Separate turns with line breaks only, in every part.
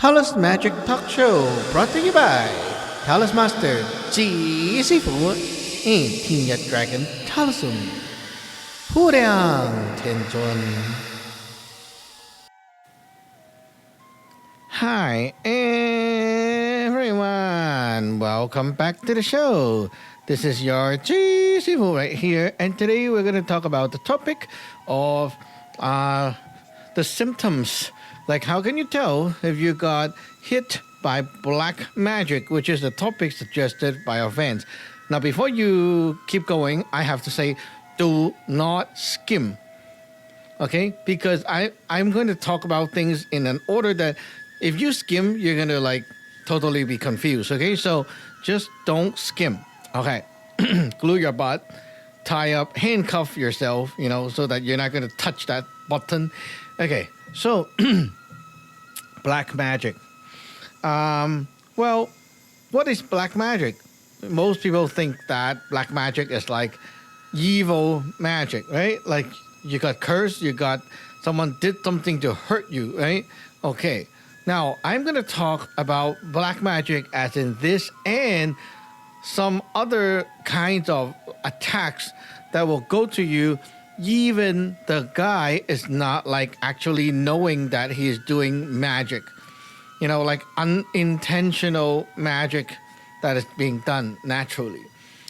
Taoist Magic Talk Show brought to you by Taoist Master จี师傅 and Teen Dragon Taoism ผู้亮天尊 Hi everyone, welcome back to the show. This is your G Sifu right here, and today we're going to talk about the topic of the symptoms. Like, how can you tell if you got hit by black magic, which is the topic suggested by our fans. Now, before you keep going, I have to say, do not skim. Okay? Because I'm going to talk about things in an order that if you skim, you're going to like totally be confused. Okay? So just don't skim. Okay? Glue your butt, tie up, handcuff yourself, so that you're not going to touch that button. Okay. So, black magic. Well, what is black magic? Most people think that black magic is like evil magic, right? Like you got cursed, someone did something to hurt you, right? Okay. Now, I'm going to talk about black magic as in this and some other kinds of attacks that will go to you even the guy is not like actually knowing that he's doing magic. Like unintentional magic that is being done naturally.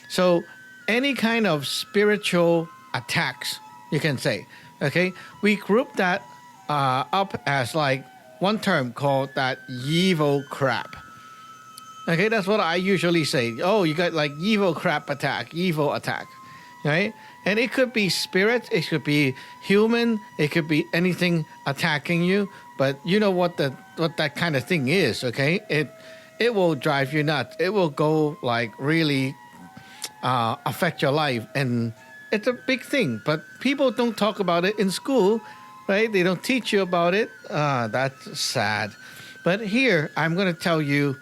So any kind of spiritual attacks, you can say, okay? We group that up as like one term called that evil crap. Okay, that's what I usually say. Oh, you got like evil crap attack, evil attack, right? And it could be spirits, it could be human, it could be anything attacking you. But you know what that kind of thing is, okay? It will drive you nuts. It will go like really affect your life, and it's a big thing. But people don't talk about it in school, right? They don't teach you about it. That's sad. But here I'm going to tell you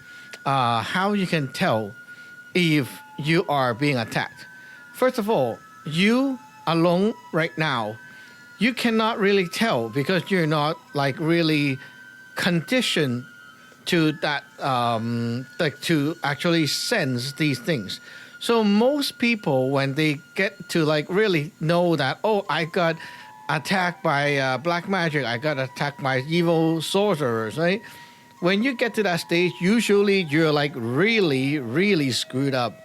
how you can tell if you are being attacked. First of all, you alone right now, you cannot really tell because you're not like really conditioned to that, like to actually sense these things. So most people, when they get to like really know that, oh, I got attacked by black magic, I got attacked by evil sorcerers, right? When you get to that stage, usually you're like really, really screwed up.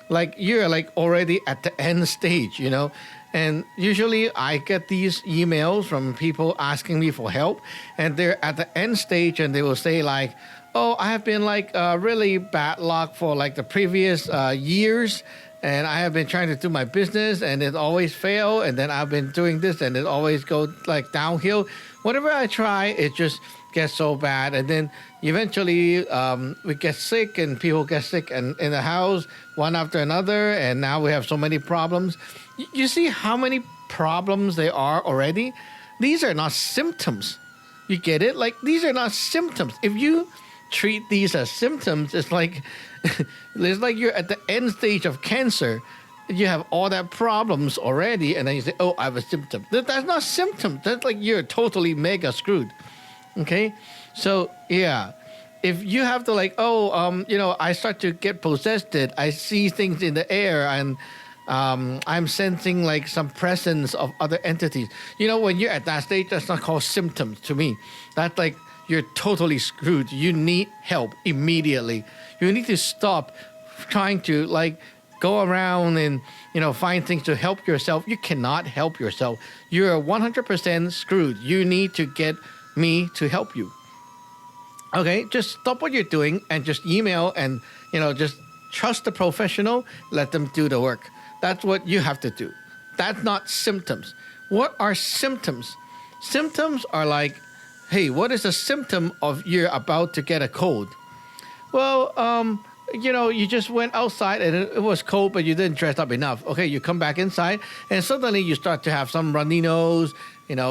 Like you're like already at the end stage, and usually I get these emails from people asking me for help, and they're at the end stage, and they will say like, oh, I have been like really bad luck for like the previous years, and I have been trying to do my business and it always fail, and then I've been doing this and it always go like downhill. Whatever I try, it just gets so bad, and then eventually we get sick, and people get sick in the house one after another, and now we have so many problems. You see how many problems there are already? These are not symptoms. You get it? Like these are not symptoms. If you treat these as symptoms, it's like you're at the end stage of cancer. You have all that problems already, and then you say, oh, I have a symptom. That's not symptoms. That's like you're totally mega screwed. Okay? So, yeah. If you have to like, I start to get possessed, I see things in the air, and I'm sensing like some presence of other entities. When you're at that stage, that's not called symptoms to me. That's like you're totally screwed. You need help immediately. You need to stop trying to like go around and, find things to help yourself. You cannot help yourself. You're 100% screwed. You need to get me to help you. Okay, just stop what you're doing and just email and, just trust the professional, let them do the work. That's what you have to do. That's not symptoms. What are symptoms? Symptoms are like, hey, what is a symptom of you're about to get a cold? Well, you just went outside and it was cold, but you didn't dress up enough. Okay, you come back inside and suddenly you start to have some runny nose,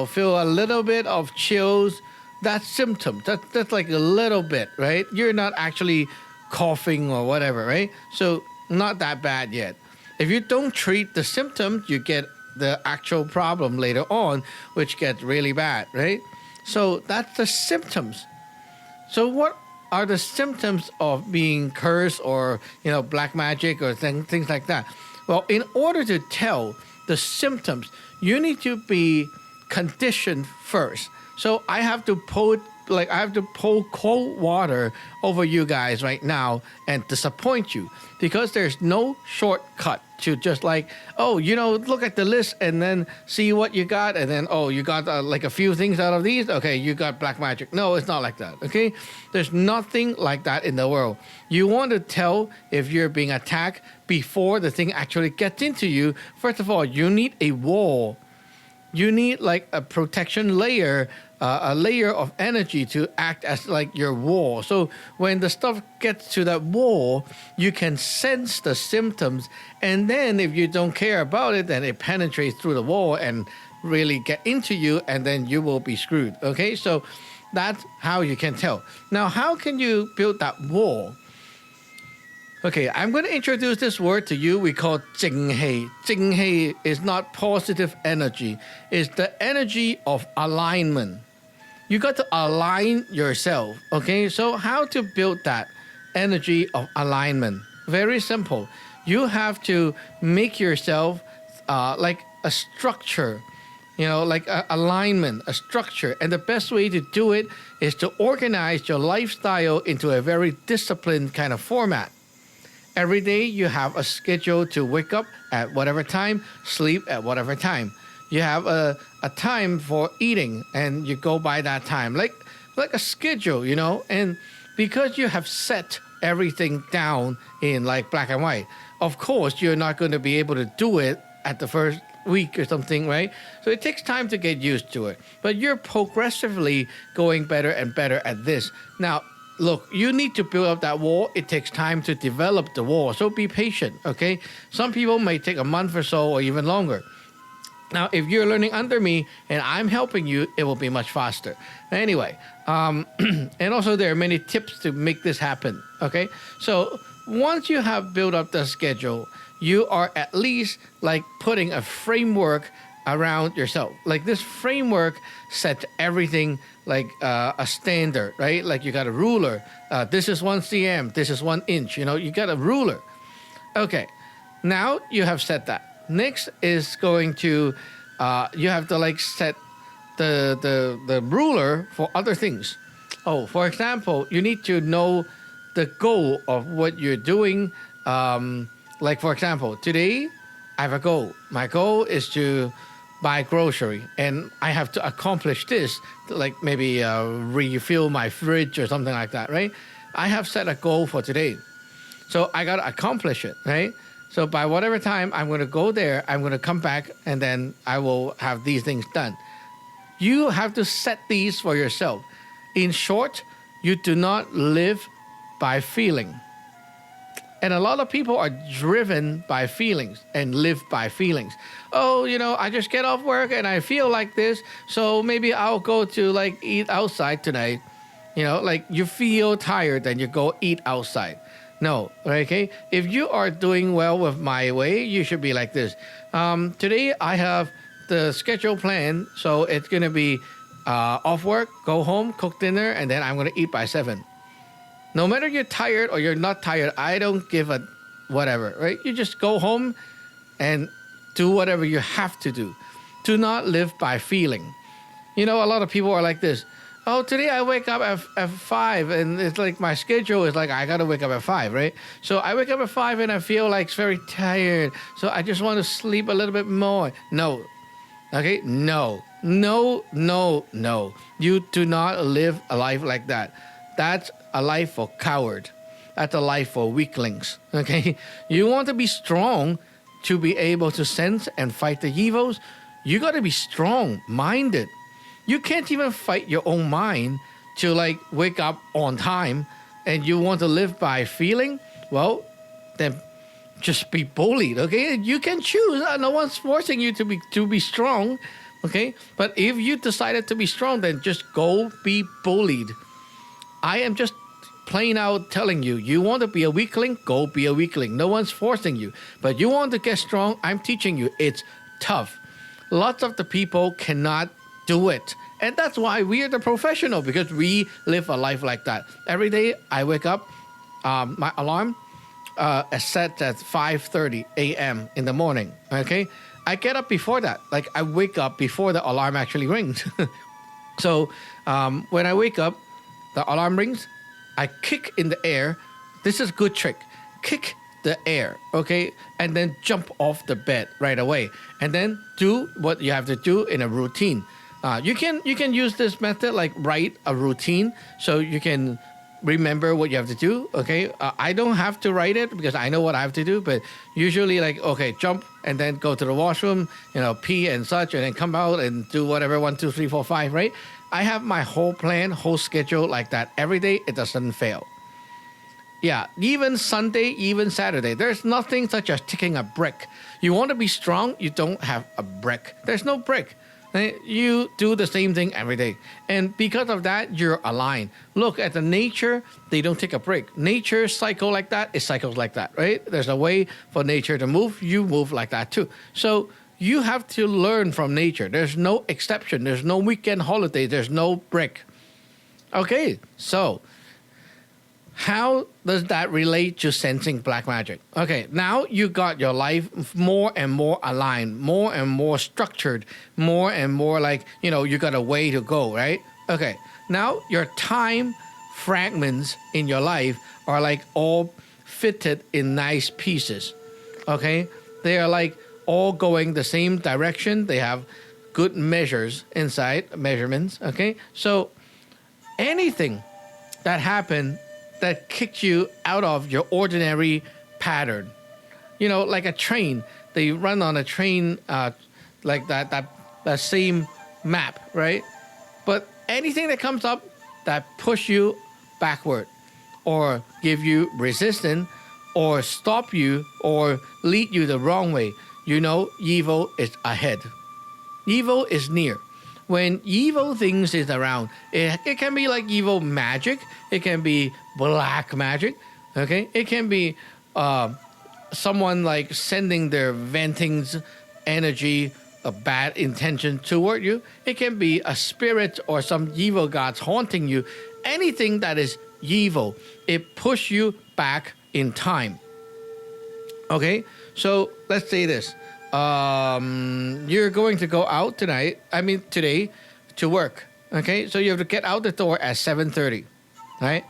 feel a little bit of chills. That's symptoms. That's like a little bit, right? You're not actually coughing or whatever, right? So not that bad yet. If you don't treat the symptom, you get the actual problem later on, which gets really bad, right? So that's the symptoms. So what are the symptoms of being cursed or black magic or things like that? Well, in order to tell the symptoms, you need to be conditioned first. So I have to pour cold water over you guys right now and disappoint you, because there's no shortcut to just look at the list and then see what you got, and then you got a few things out of these. Okay, you got black magic. No, it's not like that. Okay, there's nothing like that in the world. You want to tell if you're being attacked before the thing actually gets into you. First of all, you need a wall. You need like a protection layer, a layer of energy to act as like your wall. So when the stuff gets to that wall, you can sense the symptoms. And then if you don't care about it, then it penetrates through the wall and really get into you, and then you will be screwed. Okay, so that's how you can tell. Now, how can you build that wall? Okay, I'm going to introduce this word to you. We call 正氣. 正氣 is not positive energy. It's the energy of alignment. You got to align yourself. Okay, so how to build that energy of alignment? Very simple. You have to make yourself like a structure, like a alignment, a structure. And the best way to do it is to organize your lifestyle into a very disciplined kind of format. Every day you have a schedule to wake up at whatever time, sleep at whatever time. You have a time for eating, and you go by that time, like a schedule, and because you have set everything down in like black and white, of course you're not going to be able to do it at the first week or something, right? So it takes time to get used to it, but you're progressively going better and better at this. Now, look, you need to build up that wall. It takes time to develop the wall. So be patient, okay? Some people may take a month or so or even longer. Now, if you're learning under me and I'm helping you, it will be much faster. Anyway, and also there are many tips to make this happen, okay? So once you have built up the schedule, you are at least like putting a framework around yourself. Like this framework sets everything like a standard, right? Like you got a ruler. This is 1 cm. This is 1 inch. You got a ruler. Okay, now you have set that. Next is going to you have to like set the ruler for other things. Oh, for example, you need to know the goal of what you're doing. Like for example, today I have a goal. My goal is to buy grocery, and I have to accomplish this, like maybe refill my fridge or something like that, right? I have set a goal for today, so I got to accomplish it, right? So by whatever time I'm going to go there, I'm going to come back, and then I will have these things done. You have to set these for yourself. In short, you do not live by feeling. And a lot of people are driven by feelings and live by feelings. Oh, I just get off work and I feel like this, so maybe I'll go to like eat outside tonight. Like you feel tired, then you go eat outside. No, okay? If you are doing well with my way, you should be like this. Today I have the schedule plan, so it's going to be off work, go home, cook dinner, and then I'm going to eat by 7. No matter you're tired or you're not tired, I don't give a whatever, right? You just go home and do whatever you have to do. Do not live by feeling. A lot of people are like this. Oh, today I wake up at 5, and it's like my schedule is like I got to wake up at 5, right? So I wake up at 5 and I feel like it's very tired. So I just want to sleep a little bit more. No. Okay? No. You do not live a life like that. That's a life for coward. That's a life for weaklings. Okay? You want to be strong to be able to sense and fight the evils. You got to be strong-minded. You can't even fight your own mind to like wake up on time, and you want to live by feeling. Well, then just be bullied. Okay? You can choose. No one's forcing you to be strong. Okay? But if you decided to be strong, then just go be bullied. I am just plain out telling you, you want to be a weakling, go be a weakling. No one's forcing you. But you want to get strong, I'm teaching you. It's tough. Lots of the people cannot do it, And that's why we are the professional, because we live a life like that. Every day I wake up, my alarm is set at 5:30 a.m. in the morning. Okay, I get up before that. Like I wake up before the alarm actually rings. So when I wake up, the alarm rings, I kick in the air. This is a good trick. Kick the air, okay? And then jump off the bed right away. And then do what you have to do in a routine. You can use this method, like write a routine so you can remember what you have to do, okay? I don't have to write it because I know what I have to do, but usually like, okay, jump and then go to the washroom, pee and such, and then come out and do whatever, 1, 2, 3, 4, 5, right? I have my whole plan, whole schedule like that. Every day, it doesn't fail. Yeah, even Sunday, even Saturday, there's nothing such as taking a break. You want to be strong, you don't have a break. There's no break. You do the same thing every day. And because of that, you're aligned. Look at the nature, they don't take a break. Nature cycle like that, it cycles like that, right? There's a way for nature to move, you move like that too. So you have to learn from nature. There's no exception. There's no weekend holiday. There's no break. Okay, so how does that relate to sensing black magic? Okay, now you got your life more and more aligned, more and more structured, more and more like, you got a way to go, right? Okay, now your time fragments in your life are like all fitted in nice pieces, okay? They are like all going the same direction. They have good measurements, okay? So anything that happened that kicked you out of your ordinary pattern. Like a train. They run on a train like that same map, right? But anything that comes up that push you backward or give you resistance or stop you or lead you the wrong way, evil is ahead. Evil is near. When evil things is around, it can be like evil magic. It can be black magic, okay? It can be someone like sending their venting energy, a bad intention toward you. It can be a spirit or some evil gods haunting you. Anything that is evil, it push you back in time. Okay, so let's say this. You're going to go out today to work. Okay, so you have to get out the door at 7:30, right?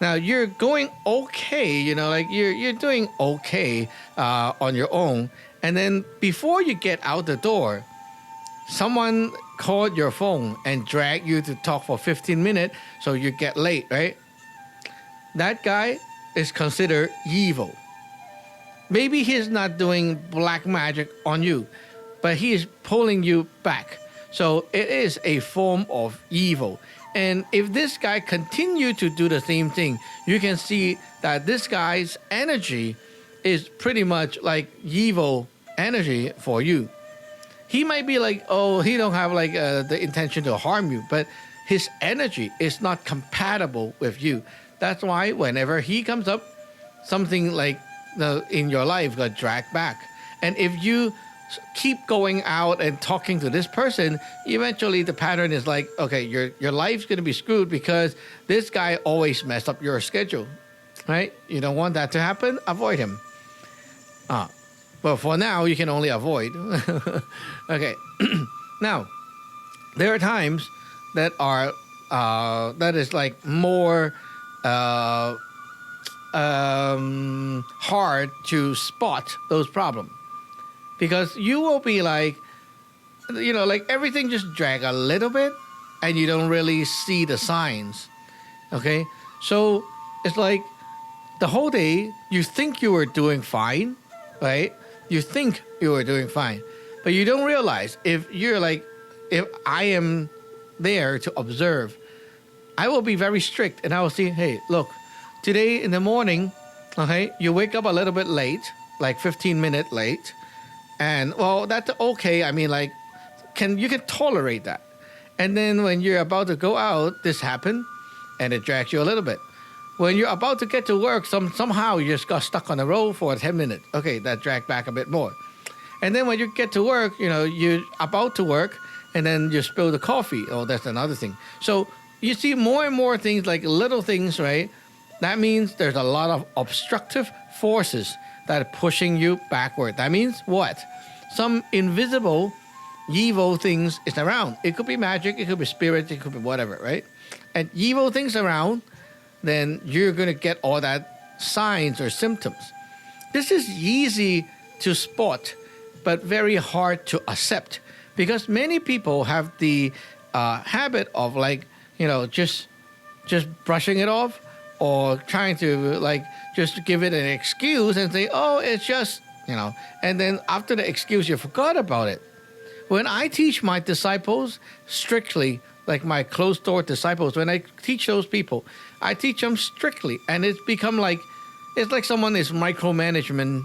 Now you're going okay, you're doing okay on your own, and then before you get out the door, someone called your phone and dragged you to talk for 15 minutes, so you get late, right? That guy is considered evil. Maybe he's not doing black magic on you, but he is pulling you back. So it is a form of evil. And if this guy continue to do the same thing, you can see that this guy's energy is pretty much like evil energy for you. He might be like, he don't have like the intention to harm you, but his energy is not compatible with you. That's why whenever he comes up, something like in your life got dragged back. And if you keep going out and talking to this person, eventually the pattern is like, okay, your life's going to be screwed because this guy always messed up your schedule, right? You don't want that to happen, avoid him. Well, for now, you can only avoid. Okay. Now, there are times that are, that is like more hard to spot those problems. Because you will be like, like everything just drag a little bit and you don't really see the signs. Okay? So it's like the whole day you think you were doing fine, right? You think you were doing fine. But you don't realize if I am there to observe, I will be very strict and I will see, hey, look, today in the morning, okay, you wake up a little bit late, like 15 minutes late. And, well, that's okay. I mean, like, you can tolerate that. And then when you're about to go out, this happened, and it drags you a little bit. When you're about to get to work, somehow you just got stuck on the road for 10 minutes. Okay, that dragged back a bit more. And then when you get to work, you're about to work, and then you spill the coffee. Oh, that's another thing. So you see more and more things like little things, right? That means there's a lot of obstructive forces that are pushing you backward. That means what? Some invisible evil things is around. It could be magic, it could be spirit, it could be whatever, right? And evil things around, then you're going to get all that signs or symptoms. This is easy to spot, but very hard to accept, because many people have the habit of like, just brushing it off, or trying to like just give it an excuse and say, oh, it's just, and then after the excuse, you forgot about it. When I teach my disciples strictly, like my closed door disciples, when I teach those people, I teach them strictly, and it's become like, it's like someone is micromanaging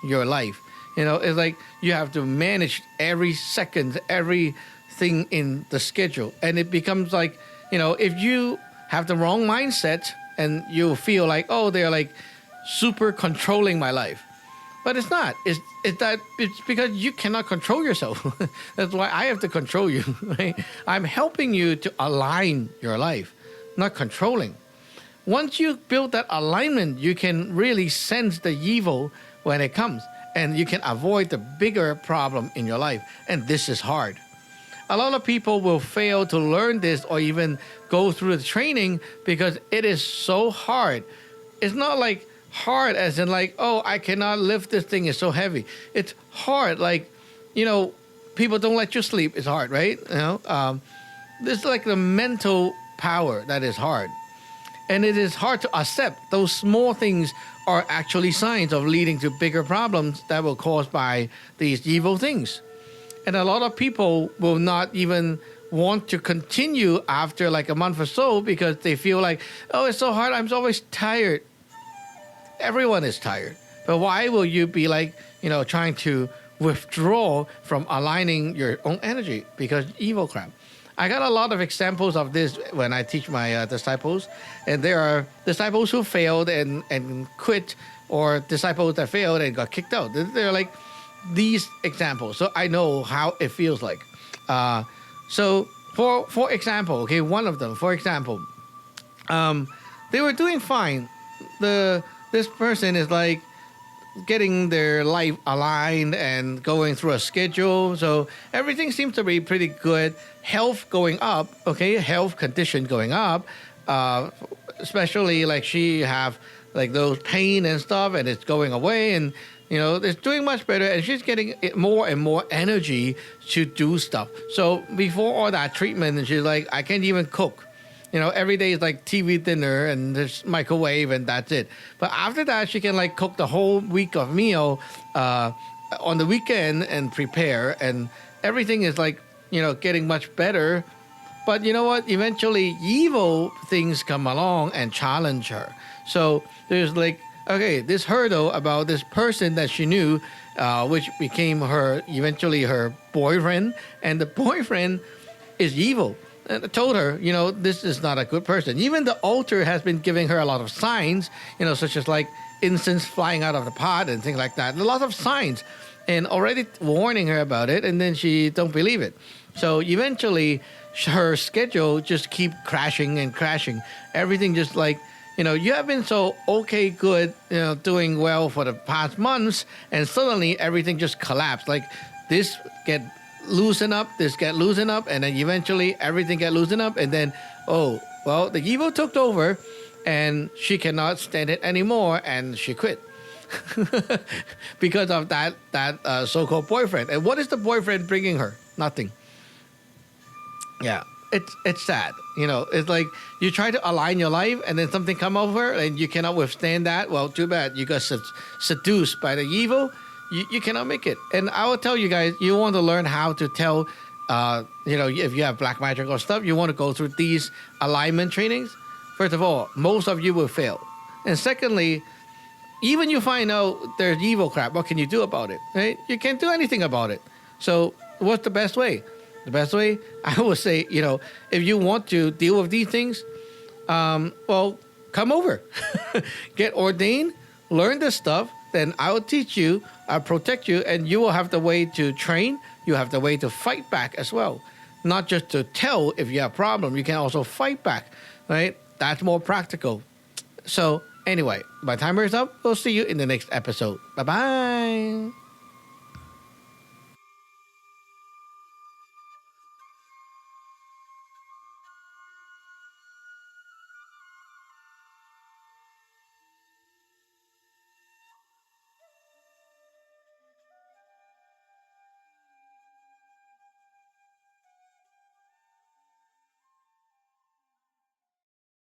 your life. It's like you have to manage every second, everything in the schedule. And it becomes like, if you have the wrong mindset and you feel like, oh, they're like super controlling my life. But it's not. It's because you cannot control yourself. That's why I have to control you. Right? I'm helping you to align your life, not controlling. Once you build that alignment, you can really sense the evil when it comes, and you can avoid the bigger problem in your life. And this is hard. A lot of people will fail to learn this or even go through the training because it is so hard. It's not like hard as in like, oh, I cannot lift this thing, it's so heavy. It's hard like, people don't let you sleep. It's hard, right? This is like the mental power that is hard. And it is hard to accept those small things are actually signs of leading to bigger problems that were caused by these evil things. And a lot of people will not even want to continue after like a month or so because they feel like, oh, it's so hard, I'm always tired. Everyone is tired. But why will you be like, trying to withdraw from aligning your own energy? Because evil crap. I got a lot of examples of this when I teach my disciples. And there are disciples who failed and quit, or disciples that failed and got kicked out. They're like these examples. So I know how it feels like. So for example, okay, one of them, for example, they were doing fine. This person is like getting their life aligned and going through a schedule. So everything seems to be pretty good. Health going up, okay, health condition going up. Especially like she have like those pain and stuff, and it's going away, and it's doing much better, and she's getting more and more energy to do stuff. So before all that treatment, she's like, I can't even cook. Every day is like TV dinner and there's microwave and that's it. But after that, she can like cook the whole week of meal on the weekend and prepare, and everything is like, getting much better. But you know what? Eventually, evil things come along and challenge her. So there's like, okay, this hurdle about this person that she knew, which became eventually her boyfriend, and the boyfriend is evil. And I told her, this is not a good person. Even the altar has been giving her a lot of signs, such as like incense flying out of the pot and things like that. A lot of signs, and already warning her about it, and then she don't believe it. So eventually, her schedule just keep crashing and crashing. Everything just like, you have been so okay, good, doing well for the past months, and suddenly everything just collapsed. Like this get loosen up, this get loosen up, and then eventually everything get loosened up, and then, oh, well, the evil took over, and she cannot stand it anymore, and she quit. Because of that so-called boyfriend. And what is the boyfriend bringing her? Nothing. Yeah, it's sad. It's like you try to align your life, and then something come over, and you cannot withstand that. Well, too bad. You got seduced by the evil. You cannot make it. And I will tell you guys, you want to learn how to tell, if you have black magic or stuff, you want to go through these alignment trainings. First of all, most of you will fail. And secondly, even you find out there's evil crap, what can you do about it, right? You can't do anything about it. So what's the best way? The best way, I would say, if you want to deal with these things, well, come over. Get ordained, learn this stuff, then I will teach you, I'll protect you, and you will have the way to train, you have the way to fight back as well. Not just to tell if you have a problem, you can also fight back, right? That's more practical. So anyway, my timer is up. We'll see you in the next episode. Bye bye.